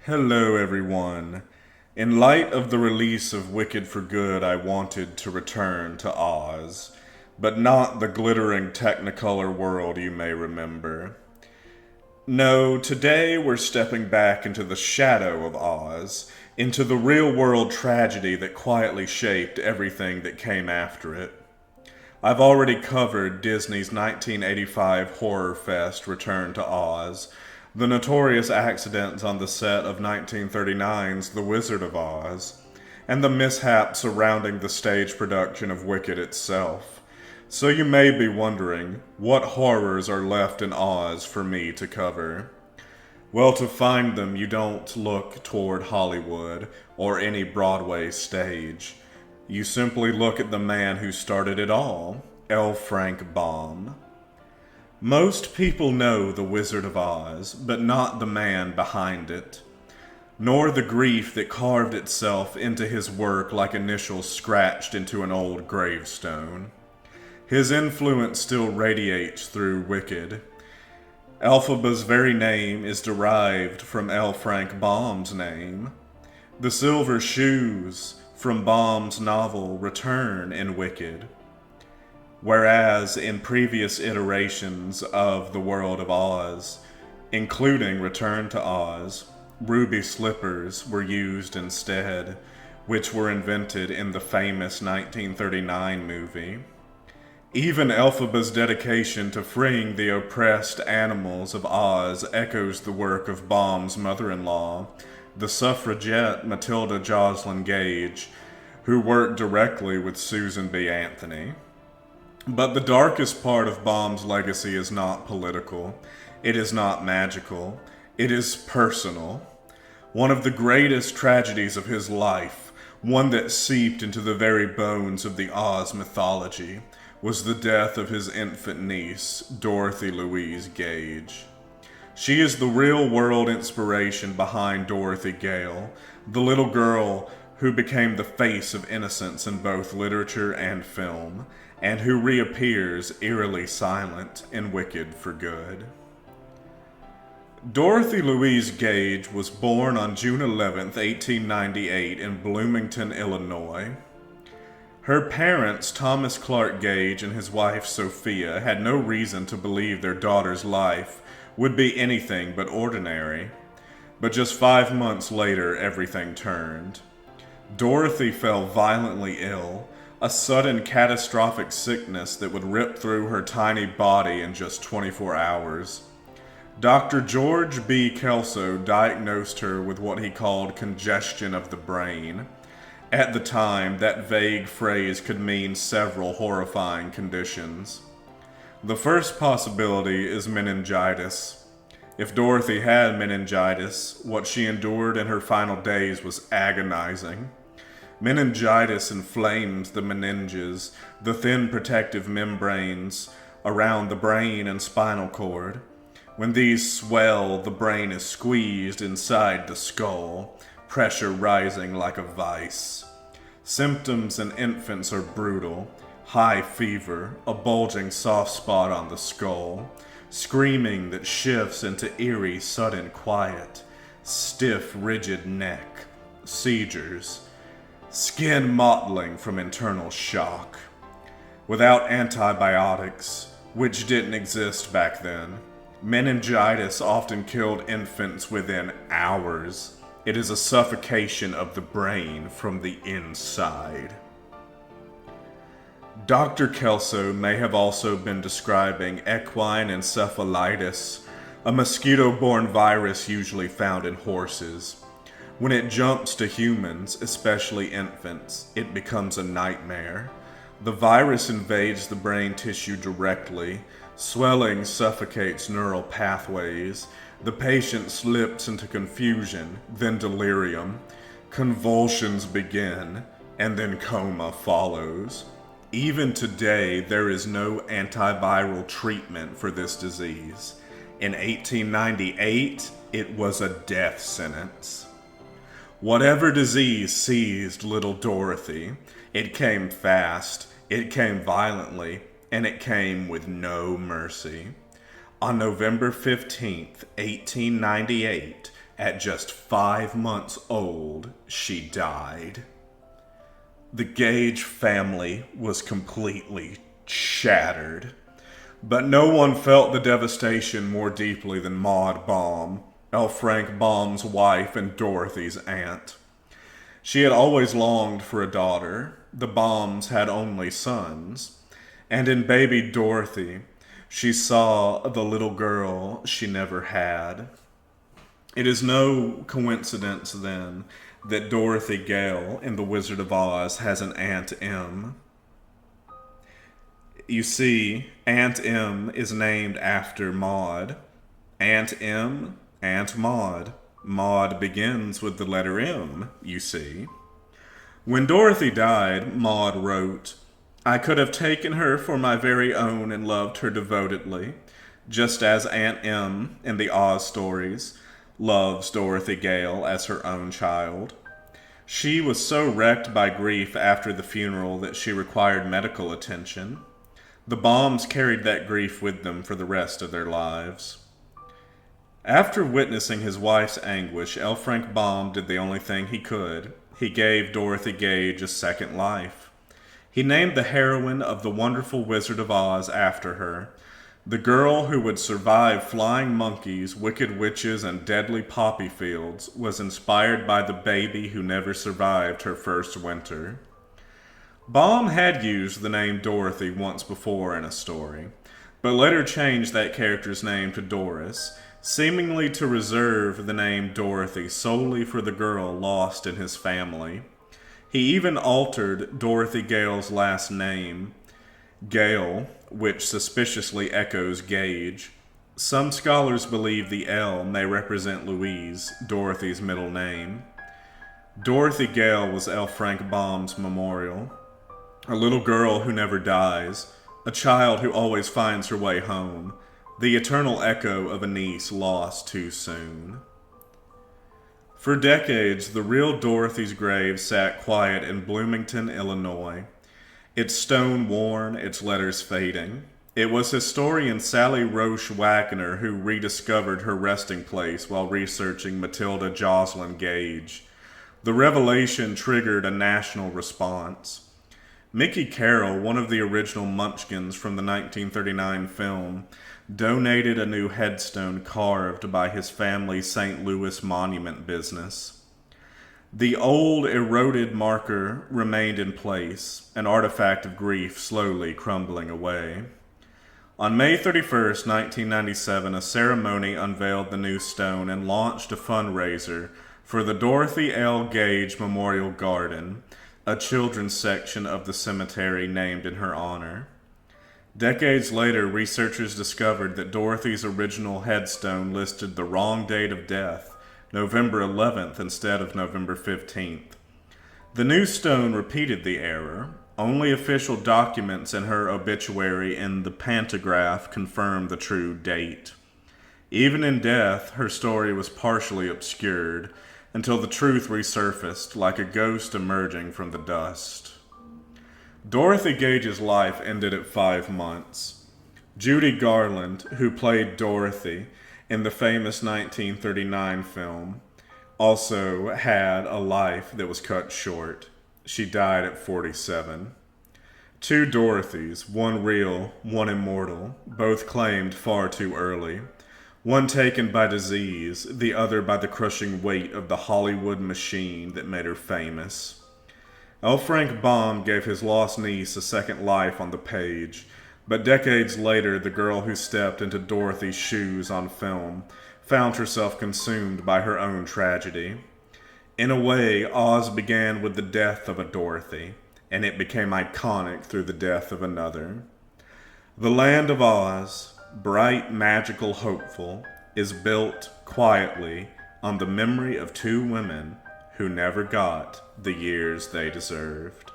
Hello, everyone. In light of the release of Wicked for Good, I wanted to return to Oz, but not the glittering Technicolor world you may remember. No, today we're stepping back into the shadow of Oz, into the real world tragedy that quietly shaped everything that came after it. I've already covered Disney's 1985 Horror Fest Return to Oz, the notorious accidents on the set of 1939's The Wizard of Oz, and the mishaps surrounding the stage production of Wicked itself. So you may be wondering, what horrors are left in Oz for me to cover? Well, to find them, you don't look toward Hollywood or any Broadway stage. You simply look at the man who started it all, L. Frank Baum. Most people know The Wizard of Oz, but not the man behind it, nor the grief that carved itself into his work like initials scratched into an old gravestone. His influence still radiates through Wicked. Elphaba's very name is derived from L. Frank Baum's name. The silver shoes from Baum's novel return in Wicked. Whereas in previous iterations of the World of Oz, including Return to Oz, ruby slippers were used instead, which were invented in the famous 1939 movie. Even Elphaba's dedication to freeing the oppressed animals of Oz echoes the work of Baum's mother-in-law, the suffragette Matilda Joslyn Gage, who worked directly with Susan B. Anthony. But the darkest part of Baum's legacy is not political. It is not magical. It is personal. One of the greatest tragedies of his life, one that seeped into the very bones of the Oz mythology, was the death of his infant niece, Dorothy Louise Gage. She is the real-world inspiration behind Dorothy Gale, the little girl who became the face of innocence in both literature and film, and who reappears eerily silent in Wicked for Good. Dorothy Louise Gage was born on June 11, 1898 in Bloomington, Illinois. Her parents, Thomas Clark Gage and his wife Sophia, had no reason to believe their daughter's life would be anything but ordinary. But just 5 months later, everything turned. Dorothy fell violently ill, a sudden catastrophic sickness that would rip through her tiny body in just 24 hours. Dr. George B. Kelso diagnosed her with what he called congestion of the brain. At the time, that vague phrase could mean several horrifying conditions. The first possibility is meningitis. If Dorothy had meningitis, what she endured in her final days was agonizing. Meningitis inflames the meninges, the thin protective membranes around the brain and spinal cord. When these swell, the brain is squeezed inside the skull, pressure rising like a vice. Symptoms in infants are brutal: high fever, a bulging soft spot on the skull, screaming that shifts into eerie sudden quiet, stiff rigid neck, seizures, skin mottling from internal shock. Without antibiotics, which didn't exist back then, meningitis often killed infants within hours. It is a suffocation of the brain from the inside. Dr. Kelso may have also been describing equine encephalitis, a mosquito-borne virus usually found in horses. When it jumps to humans, especially infants, it becomes a nightmare. The virus invades the brain tissue directly. Swelling suffocates neural pathways. The patient slips into confusion, then delirium. Convulsions begin, and then coma follows. Even today, there is no antiviral treatment for this disease. In 1898, it was a death sentence. Whatever disease seized little Dorothy, it came fast, it came violently, and it came with no mercy. On November 15th, 1898, At just 5 months old, she died. The Gage family was completely shattered, but no one felt the devastation more deeply than Maud Baum, L. Frank Baum's wife and Dorothy's aunt. She had always longed for a daughter. The Baums had only sons, and in baby Dorothy, she saw the little girl she never had. It is no coincidence, then, that Dorothy Gale in The Wizard of Oz has an Aunt Em. You see, Aunt Em is named after Maud. Aunt Em, Aunt Maud. Maud begins with the letter M, you see. When Dorothy died, Maud wrote, "I could have taken her for my very own and loved her devotedly, just as Aunt Em in the Oz stories loves Dorothy Gale as her own child. She was so wrecked by grief after the funeral that she required medical attention. The Baums carried that grief with them for the rest of their lives." After witnessing his wife's anguish, L. Frank Baum did the only thing he could. He gave Dorothy Gage a second life. He named the heroine of The Wonderful Wizard of Oz after her. The girl who would survive flying monkeys, wicked witches, and deadly poppy fields was inspired by the baby who never survived her first winter. Baum had used the name Dorothy once before in a story, but later changed that character's name to Doris, seemingly to reserve the name Dorothy solely for the girl lost in his family. He even altered Dorothy Gale's last name, Gale, which suspiciously echoes Gage. Some scholars believe the L may represent Louise, Dorothy's middle name. Dorothy Gale was L. Frank Baum's memorial. A little girl who never dies, a child who always finds her way home, the eternal echo of a niece lost too soon. For decades, the real Dorothy's grave sat quiet in Bloomington, Illinois, its stone worn, its letters fading. It was historian Sally Roche Wagner who rediscovered her resting place while researching Matilda Joslyn Gage. The revelation triggered a national response. Mickey Carroll, one of the original Munchkins from the 1939 film, donated a new headstone carved by his family's St. Louis monument business. The old eroded marker remained in place, an artifact of grief slowly crumbling away. On May 31st, 1997, a ceremony unveiled the new stone and launched a fundraiser for the Dorothy L. Gage Memorial Garden, a children's section of the cemetery named in her honor. Decades later, researchers discovered that Dorothy's original headstone listed the wrong date of death, November 11th instead of November 15th. The new stone repeated the error. Only official documents in her obituary in the pantograph confirmed the true date. Even in death, her story was partially obscured until the truth resurfaced like a ghost emerging from the dust. Dorothy Gage's life ended at 5 months. Judy Garland, who played Dorothy in the famous 1939 film, also had a life that was cut short. She died at 47. Two Dorothys, one real, one immortal, both claimed far too early. One taken by disease, the other by the crushing weight of the Hollywood machine that made her famous. L. Frank Baum gave his lost niece a second life on the page, but decades later, the girl who stepped into Dorothy's shoes on film found herself consumed by her own tragedy. In a way, Oz began with the death of a Dorothy, and it became iconic through the death of another. The land of Oz, bright, magical, hopeful, is built quietly on the memory of two women who never got the years they deserved.